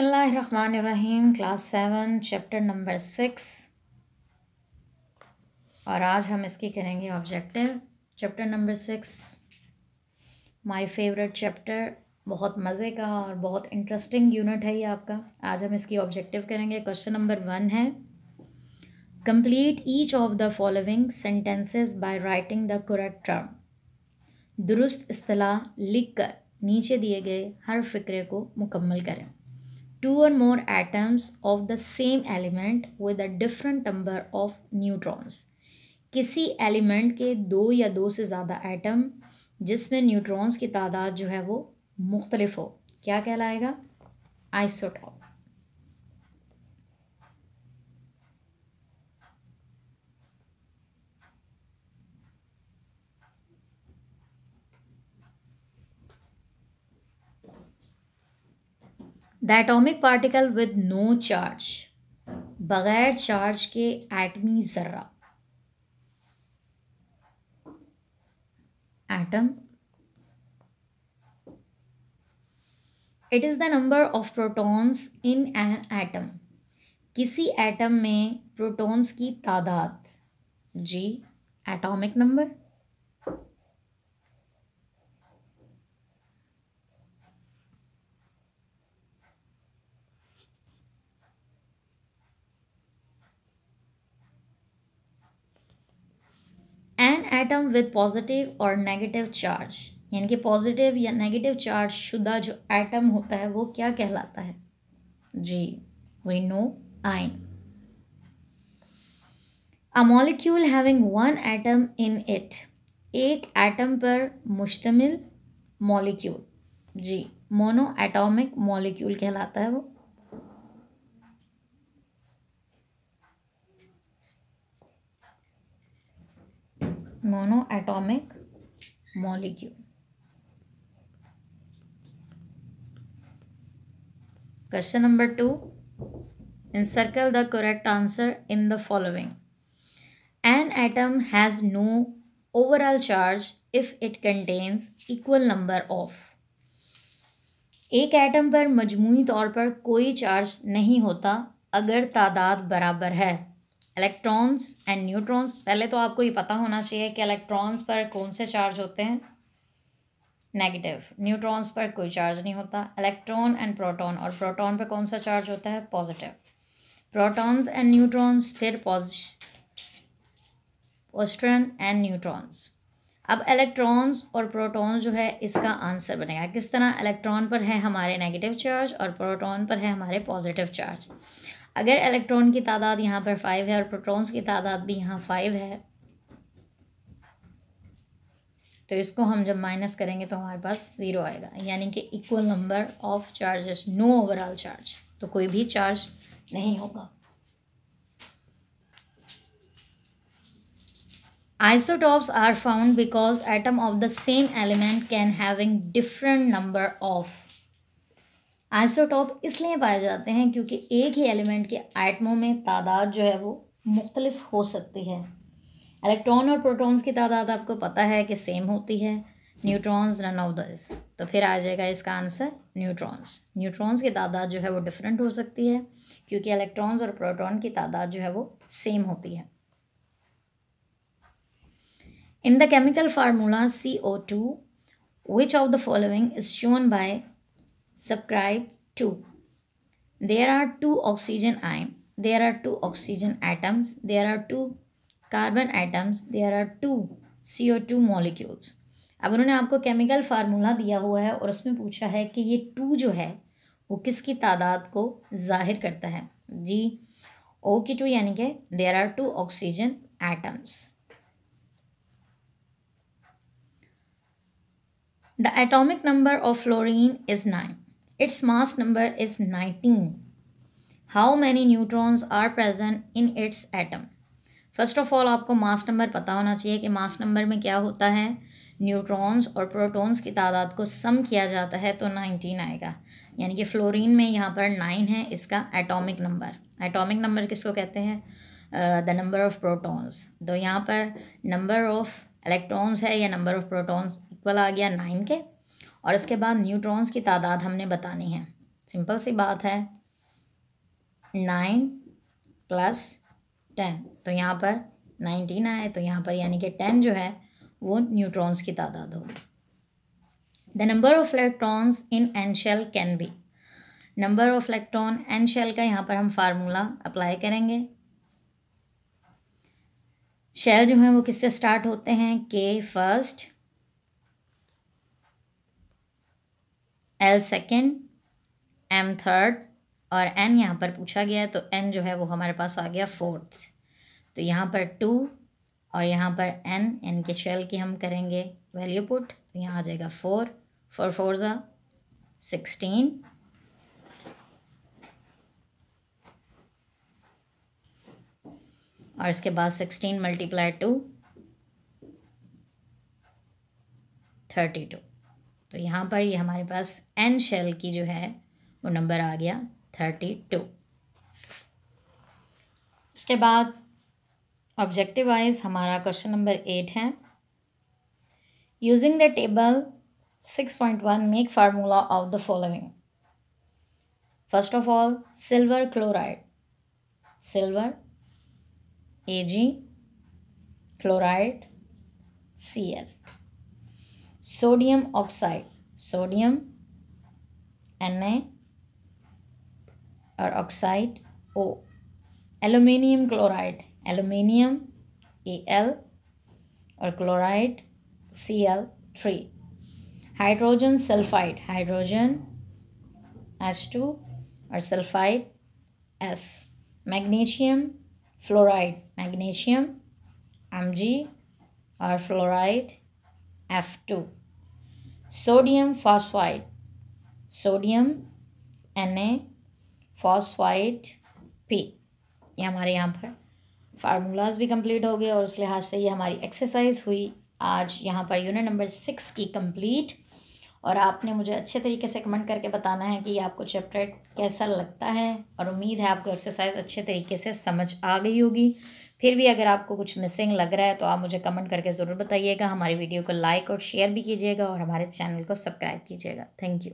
बिस्मिल्लाहिर्रहमानिर्रहीम class 7 chapter number 6 और आज हम इसकी करेंगे objective. Chapter number 6 my favourite chapter, बहुत मज़े का और बहुत इंटरेस्टिंग यूनिट है ये आपका। आज हम इसकी ऑब्जेक्टिव करेंगे। क्वेश्चन नंबर 1 है, complete each of the following sentences by writing the correct term. दुरुस्त इस्तिलाह लिखकर नीचे दिए गए हर फिक्रे को मुकम्मल करें। 2 or more atoms of the same element with a different number of neutrons। किसी एलिमेंट के 2 या 2 से ज़्यादा एटम जिसमें न्यूट्रॉन्स की तादाद जो है वो मुख्तलिफ हो, क्या कहलाएगा? Isotope. The atomic particle with no charge, बगैर चार्ज के एटमी ज़र्रा। Atom, it is the number of protons in an atom. किसी एटम में प्रोटॉन्स की तादाद। जी, atomic number. An atom with positive और नेगेटिव चार्ज, यानी कि पॉजिटिव या नेगेटिव चार्ज शुदा जो एटम होता है वो क्या कहलाता है? जी, we know, ion. A molecule having 1 atom in it, एक एटम पर मुश्तमिल मॉलिक्यूल। जी, मोनो एटॉमिक मॉलिक्यूल कहलाता है वो। Monoatomic molecule. Question number 2, encircle the correct answer in the following. An atom has no overall charge if it contains equal number of। एक atom पर मजमूई तौर पर कोई चार्ज नहीं होता अगर तादाद बराबर है। इलेक्ट्रॉन्स एंड न्यूट्रॉन्स, पहले तो आपको ये पता होना चाहिए कि इलेक्ट्रॉन्स पर कौन से चार्ज होते हैं? नेगेटिव। न्यूट्रॉन्स पर कोई चार्ज नहीं होता। इलेक्ट्रॉन एंड प्रोटॉन, और प्रोटॉन पर कौन सा चार्ज होता है? पॉजिटिव। प्रोटॉन्स एंड न्यूट्रॉन्स, फिर पॉजिट्रॉन एंड न्यूट्रॉन्स। अब इलेक्ट्रॉन्स और प्रोटॉन्स जो है इसका आंसर बनेगा किस तरह? इलेक्ट्रॉन पर है हमारे नेगेटिव चार्ज और प्रोटॉन पर है हमारे पॉजिटिव चार्ज। अगर इलेक्ट्रॉन की तादाद यहाँ पर 5 है और प्रोटॉन्स की तादाद भी यहाँ 5 है, तो इसको हम जब माइनस करेंगे तो हमारे पास 0 आएगा, यानी कि equal number of charges, no overall charge, तो कोई भी चार्ज नहीं होगा। Isotopes are found because atom of the same element can having different number of। Isotope इसलिए पाए जाते हैं क्योंकि एक ही एलिमेंट के एटमों में तादाद जो है वो मुख्तलिफ हो सकती है। इलेक्ट्रॉन और प्रोटॉन्स की तादाद आपको पता है कि सेम होती है, न्यूट्रॉन्स नन ऑफ दिस, तो फिर आ जाएगा इसका आंसर न्यूट्रॉन्स। न्यूट्रॉन्स की तादाद जो है वो डिफरेंट हो सकती है क्योंकि इलेक्ट्रॉन्स और प्रोटॉन की तादाद जो है वो सेम होती है। In the chemical formula CO2, which of the following is shown by subscribe to? There are 2 oxygen ions, there are 2 oxygen atoms, there are 2 carbon atoms, there are 2 CO2 molecules। अब उन्होंने आपको chemical formula दिया हुआ है और उसमें पूछा है कि ये 2 जो है वो किसकी तादाद को जाहिर करता है? जी, O की 2, यानी कि there are 2 oxygen atoms। The atomic number of fluorine is 9. Its mass number is 19. How many neutrons are present in its atom? First of all आपको मास नंबर पता होना चाहिए कि मास नंबर में क्या होता है। न्यूट्रॉन्स और प्रोटॉन्स की तादाद को सम किया जाता है तो 19 आएगा, यानी कि फ्लोरीन में यहाँ पर 9 है इसका एटॉमिक नंबर। एटॉमिक नंबर किसको कहते हैं? The number of protons. तो यहाँ पर नंबर ऑफ इलेक्ट्रॉन्स है या नंबर ऑफ प्रोटॉन्स इक्वल आ गया 9 के, और इसके बाद न्यूट्रॉन्स की तादाद हमने बतानी है। सिंपल सी बात है, 9 + 10, तो यहाँ पर 19 आए, तो यहाँ पर यानी कि 10 जो है वो न्यूट्रॉन्स की तादाद होगी। The number of electrons in N shell can be, number of electron N shell का यहाँ पर हम फार्मूला अप्लाई करेंगे। शेल जो हैं वो किससे स्टार्ट होते हैं, K first, L second, M third और एन यहाँ पर पूछा गया है, तो एन जो है वो हमारे पास आ गया फोर्थ। तो यहाँ पर 2 और यहाँ पर एन के शेल की हम करेंगे वैल्यू पुट, तो यहाँ आ जाएगा 4, 4 4 ज़ा 16 और इसके बाद 16 × 2 32। तो यहाँ पर ये हमारे पास एन शेल की जो है वो नंबर आ गया 32। उसके बाद ऑब्जेक्टिव वाइज हमारा क्वेश्चन नंबर 8 है, using the table 6.1 make formula of the following. First of all silver chloride, silver Ag, chloride Cl, sodium oxide, sodium Na और oxide O, aluminium chloride, aluminium Al और chloride Cl3, hydrogen sulphide, hydrogen H2 और sulphide S, magnesium fluoride, magnesium Mg और fluoride F2, sodium phosphide, sodium Na phosphide P। ये हमारे यहाँ पर formulas भी complete हो गए और उस लिहाज से ये हमारी एक्सरसाइज हुई आज यहाँ पर यूनिट नंबर 6 की कंप्लीट। और आपने मुझे अच्छे तरीके से कमेंट करके बताना है कि आपको चैप्टर कैसा लगता है, और उम्मीद है आपको एक्सरसाइज अच्छे तरीके से समझ आ गई होगी। फिर भी अगर आपको कुछ मिसिंग लग रहा है तो आप मुझे कमेंट करके ज़रूर बताइएगा। हमारी वीडियो को लाइक और शेयर भी कीजिएगा और हमारे चैनल को सब्सक्राइब कीजिएगा। Thank you.